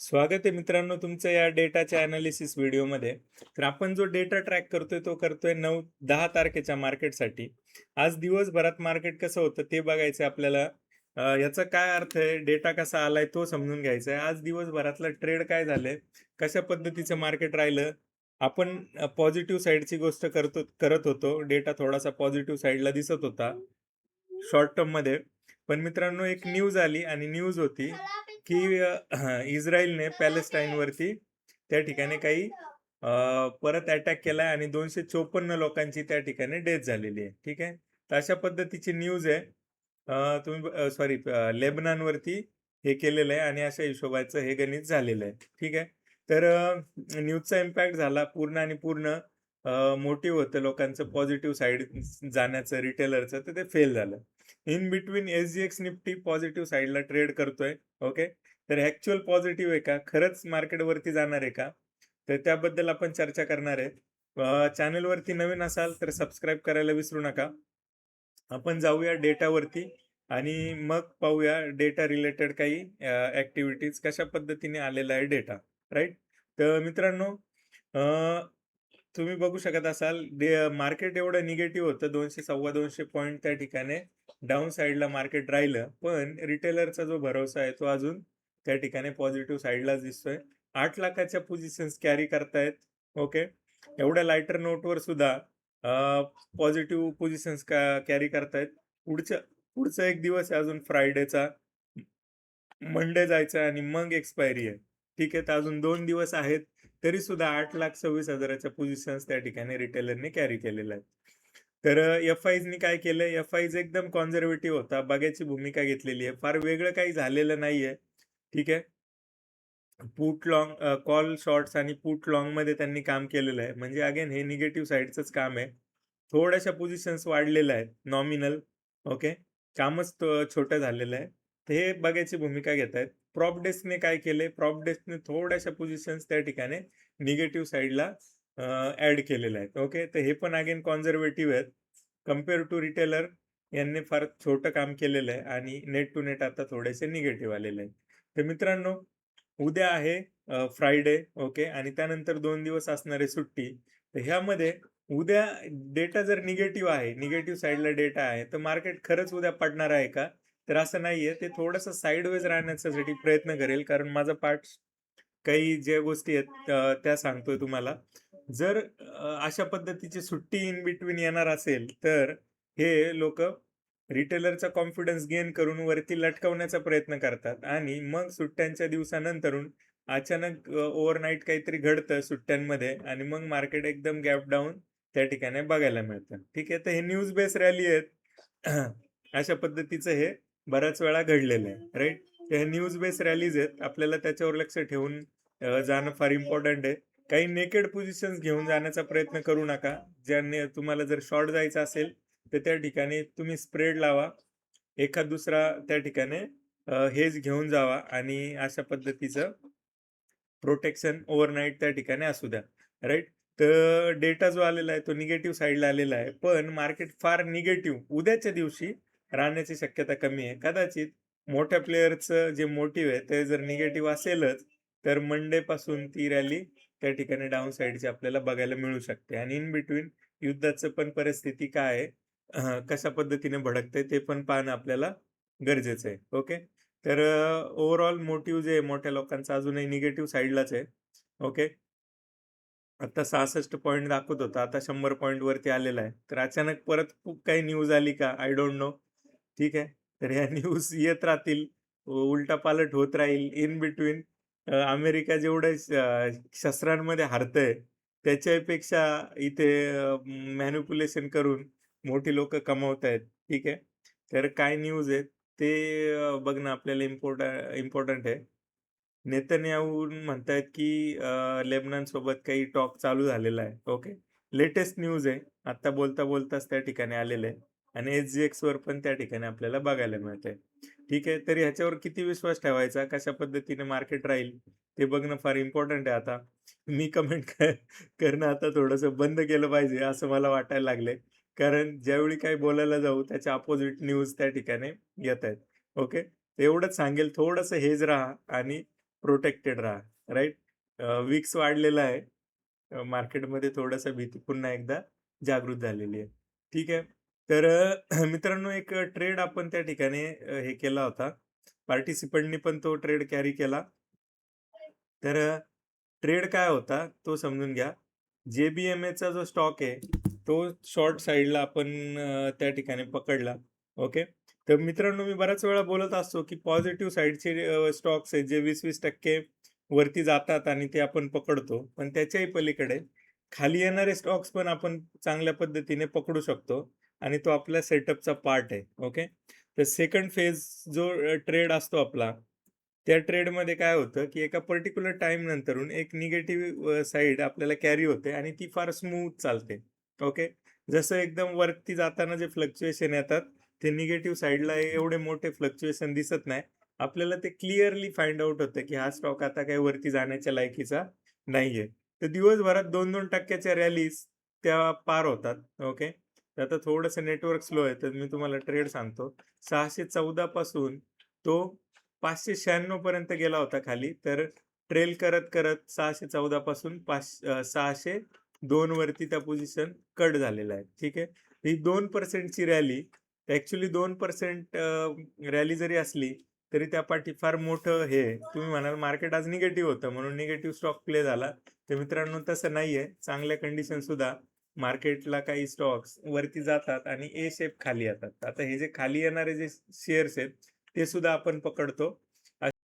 स्वागत आहे मित्रांनो तुमचं या डेटाच्या अनालिसिस व्हिडिओमध्ये. तर आपण जो डेटा ट्रॅक करतोय तो करतोय 9-10 तारखेच्या मार्केटसाठी. आज दिवसभरात मार्केट कसं होतं ते बघायचं आपल्याला. याचा काय अर्थ आहे, डेटा कसा आलाय तो समजून घ्यायचा आहे. आज दिवसभरातलं ट्रेड काय झालंय, कशा पद्धतीचं मार्केट राहिलं. आपण पॉझिटिव्ह साईडची गोष्ट करत होतो. डेटा थोडासा पॉझिटिव्ह साईडला दिसत होता शॉर्ट टर्ममध्ये. पण मित्रांनो एक न्यूज आली आणि न्यूज होती की इस्रायलने पॅलेस्टाईनवरती त्या ठिकाणी काही परत अटॅक केलाय आणि 254 लोकांची त्या ठिकाणी डेथ झालेली आहे. ठीक आहे. तर अशा पद्धतीची न्यूज आहे. तुम्ही सॉरी लेबनॉनवरती हे केलेलं आहे आणि अशा हिशोबाचं हे गणित झालेलं आहे. ठीक आहे. तर न्यूजचा इम्पॅक्ट झाला पूर्ण आणि पूर्ण मोटिव्ह होतं लोकांचं पॉझिटिव्ह साईड जाण्याचं रिटेलरचं, तर ते फेल झालं. In between SGX Nifty positive साईडला ट्रेड करतोय. ओके. तर ऍक्च्युअल पॉझिटिव्ह आहे का, खरंच मार्केट वरती जाणार आहे का, तर त्याबद्दल आपण चर्चा करणार आहे. चॅनलवरती नवीन असाल तर सबस्क्राईब करायला विसरू नका. आपण जाऊया डेटावरती आणि मग पाहूया डेटा रिलेटेड काही ऍक्टिव्हिटीज कशा पद्धतीने आलेला आहे डेटा. राईट. तर मित्रांनो, तुम्ही बघू शकत असाल मार्केट एवढं निगेटिव्ह होतं, 200-250 पॉईंट त्या ठिकाणी डाऊन साईडला मार्केट राहिलं. पण रिटेलरचा जो भरोसा आहे तो अजून त्या ठिकाणी पॉझिटिव्ह साईडलाच दिसतोय. 8 लाखाच्या पोझिशन्स कॅरी करतायत. ओके. एवढ्या लायटर नोटवर सुद्धा पॉझिटिव्ह पोझिशन्स कॅरी करतायत. पुढच्या पुढचा एक दिवस आहे अजून फ्रायडेचा, मंडे जायचं आणि मग एक्सपायरी आहे. ठीक आहे. तर अजून 2 दिवस आहेत. तरी सुद्धा 8,26,000च्या पोझिशन्स त्या ठिकाणी रिटेलरने कॅरी केलेल्या आहेत. तर एफ-आयजनी काय केलं, एफ-आयज एकदम कॉन्झर्वेटिव्ह होता, बघायची भूमिका घेतलेली आहे. फार वेगळं काही झालेलं नाहीये. ठीक आहे. पुट लॉंग, कॉल शॉर्ट्स आणि पुट लॉंगमध्ये त्यांनी काम केलेलं आहे. म्हणजे अगेन हे निगेटिव्ह साईडचंच काम आहे. थोड्याशा पोझिशन्स वाढलेल्या आहेत नॉमिनल. ओके. कामच छोटं झालेलं आहे. तर हे बघायची भूमिका घेत आहेत. प्रॉप डेस्कने काय केले, प्रॉप डेस्कने थोड्याशा पोझिशन्स त्या ठिकाणी निगेटिव्ह साईडला ऍड केलेल्या आहेत. ओके. तर हे पण अगेन कॉन्झर्वेटिव्ह आहेत कम्पेअर टू रिटेलर. यांनी फार छोटं काम केलेलं आहे आणि नेट टू नेट आता थोडेसे निगेटिव्ह आलेले आहेत. तर मित्रांनो, उद्या आहे फ्रायडे. ओके. आणि त्यानंतर 2 दिवस असणार आहे सुट्टी. तर ह्यामध्ये उद्या डेटा जर निगेटिव्ह आहे, निगेटिव्ह साईडला डेटा आहे, तर मार्केट खरंच उद्या पडणार आहे का? तर असं नाहीये. ते थोडंसं साईडवेज राहण्यासाठी प्रयत्न करेल, कारण माझा पार्ट काही ज्या गोष्टी आहेत त्या सांगतोय तुम्हाला. जर अशा पद्धतीची सुट्टी इन बिटवीन येणार असेल, तर हे लोक रिटेलरचा कॉन्फिडन्स गेन करून वरती लटकवण्याचा प्रयत्न करतात आणि मग सुट्ट्यांच्या दिवसानंतरून अचानक ओव्हरनाईट काहीतरी घडतं सुट्ट्यांमध्ये आणि मग मार्केट एकदम गॅप डाऊन त्या ठिकाणी बघायला मिळतं. ठीक आहे. तर हे न्यूज बेस रॅली आहेत. अशा पद्धतीचं हे बऱ्याच वेळा घडलेलं आहे. राईट. हे न्यूज बेस रॅलीज आहेत, आपल्याला त्याच्यावर लक्ष ठेवून जाणं फार इम्पॉर्टंट आहे. काही नेकेड पोझिशन्स घेऊन जाण्याचा प्रयत्न करू नका. ज्यांनी तुम्हाला जर शॉर्ट जायचं असेल तर त्या ठिकाणी तुम्ही स्प्रेड लावा. एखाद दुसरा त्या ठिकाणी हेज घेऊन जावा आणि अशा पद्धतीचं प्रोटेक्शन ओव्हरनाईट त्या ठिकाणी असू द्या. राईट. तर डेटा जो आलेला आहे तो निगेटिव्ह साईडला आलेला आहे, पण मार्केट फार निगेटिव्ह उद्याच्या दिवशी राहण्याची शक्यता कमी आहे. कदाचित मोठ्या प्लेयरचं जे मोटिव्ह आहे ते जर निगेटिव्ह असेलच, तर मंडे पासून ती रॅली त्या ठिकाणी डाऊन साईडची आपल्याला बघायला मिळू शकते. आणि इन बिटवीन युद्धाचं पण परिस्थिती काय आहे, कशा पद्धतीने भडकते ते पण पाहणं आपल्याला गरजेचं आहे. ओके. तर ओव्हरऑल मोटिव्ह जे आहे मोठ्या लोकांचा अजूनही निगेटिव्ह साईडलाच आहे. ओके. आता 66 पॉइंट दाखवत होता, आता 100 पॉइंट वरती आलेला आहे. तर अचानक परत खूप काही न्यूज आली का, आय डोंट नो. ठीक आहे. तर ह्या न्यूज येत राहतील, उलटापालट होत राहील. इन बिटवीन अमेरिका जेवढं शस्त्रांमध्ये हारतंय, त्याच्यापेक्षा इथे मॅनिप्युलेशन करून मोठी लोक कमवतायत. ठीक आहे. तर काय न्यूज आहे ते बघणं आपल्याला इम्पॉर्टंट आहे. नेतन्याहू म्हणतायत की लेबनॉन सोबत काही टॉक चालू झालेला आहे. ओके. लेटेस्ट न्यूज आहे. आता बोलता बोलताच त्या ठिकाणी आलेलं आहे आणि SGX वर पण त्या ठिकाणी आपल्याला बघायला मिळतंय. ठीक आहे. तर ह्याच्यावर किती विश्वास ठेवायचा, कशा पद्धतीने मार्केट राहील ते बघणं फार इम्पॉर्टंट आहे आता. मी कमेंट करणं आता थोडंसं बंद केलं पाहिजे असं मला वाटायला लागलंय. कारण ज्यावेळी काही बोलायला जाऊ त्याच्या अपोझिट न्यूज त्या ठिकाणी येत आहेत. ओके. एवढंच सांगेल, थोडंसं हेच राहा आणि प्रोटेक्टेड राहा, राईट. विक्स वाढलेला आहे, मार्केटमध्ये थोडासा भीती पुन्हा एकदा जागृत झालेली आहे. ठीक आहे. तर मित्रांनो, एक ट्रेड आपण त्या ठिकाणी हे केला होता. पार्टिसिपंटनी पण तो ट्रेड कॅरी केला. तर ट्रेड काय होता तो समजून घ्या. JBMAचा जो स्टॉक आहे तो शॉर्ट साईडला आपण त्या ठिकाणी पकडला. ओके. तर मित्रांनो, मी बऱ्याच वेळा बोलत असतो की पॉझिटिव्ह साईडचे स्टॉक्स आहेत जे 20-20% वरती जातात आणि ते आपण पकडतो. पण त्याच्याही पलीकडे खाली येणारे स्टॉक्स पण आपण चांगल्या पद्धतीने पकडू शकतो आणि तो आपल्या सेटअपचा पार्ट आहे. ओके. तर सेकंड फेज जो ट्रेड असतो आपला, त्या ट्रेडमध्ये काय होतं की एका पर्टिक्युलर टाइम नंतरून एक निगेटिव्ह साईड आपल्याला कॅरी होते आणि ती फार स्मूथ चालते. ओके. जसं एकदम वरती जाताना जे फ्लक्च्युएशन येतात ते निगेटिव्ह साईडला एवढे मोठे फ्लक्च्युएशन दिसत नाही. आपल्याला ते क्लिअरली फाइंड आउट होतं की हा स्टॉक आता काही वरती जाण्याच्या लायकीचा नाहीये. तर दिवसभरात 2-2% रॅलीज त्या पार होतात. ओके. तर आता थोडंसं नेटवर्क स्लो आहे तर मी तुम्हाला ट्रेड सांगतो. 614 पासून तो 596 पर्यंत गेला होता खाली. तर ट्रेल करत करत 614 पासून 602 वरती त्या पोझिशन कट झालेला आहे. ठीक आहे. ही 2% ची रॅली, ऍक्च्युली 2% रॅली जरी असली तरी त्या पाठी फार मोठं हे आहे. तुम्ही म्हणाल मार्केट आज निगेटिव्ह होतं म्हणून निगेटिव्ह स्टॉक प्ले झाला. तर मित्रांनो, तसं नाहीये. चांगल्या कंडिशन सुद्धा मार्केटला काही स्टॉक्स वरती जातात आणि ए शेप खाली येतात. आता हे जे खाली येणारे जे शेअर्स आहेत ते सुद्धा आपण पकडतो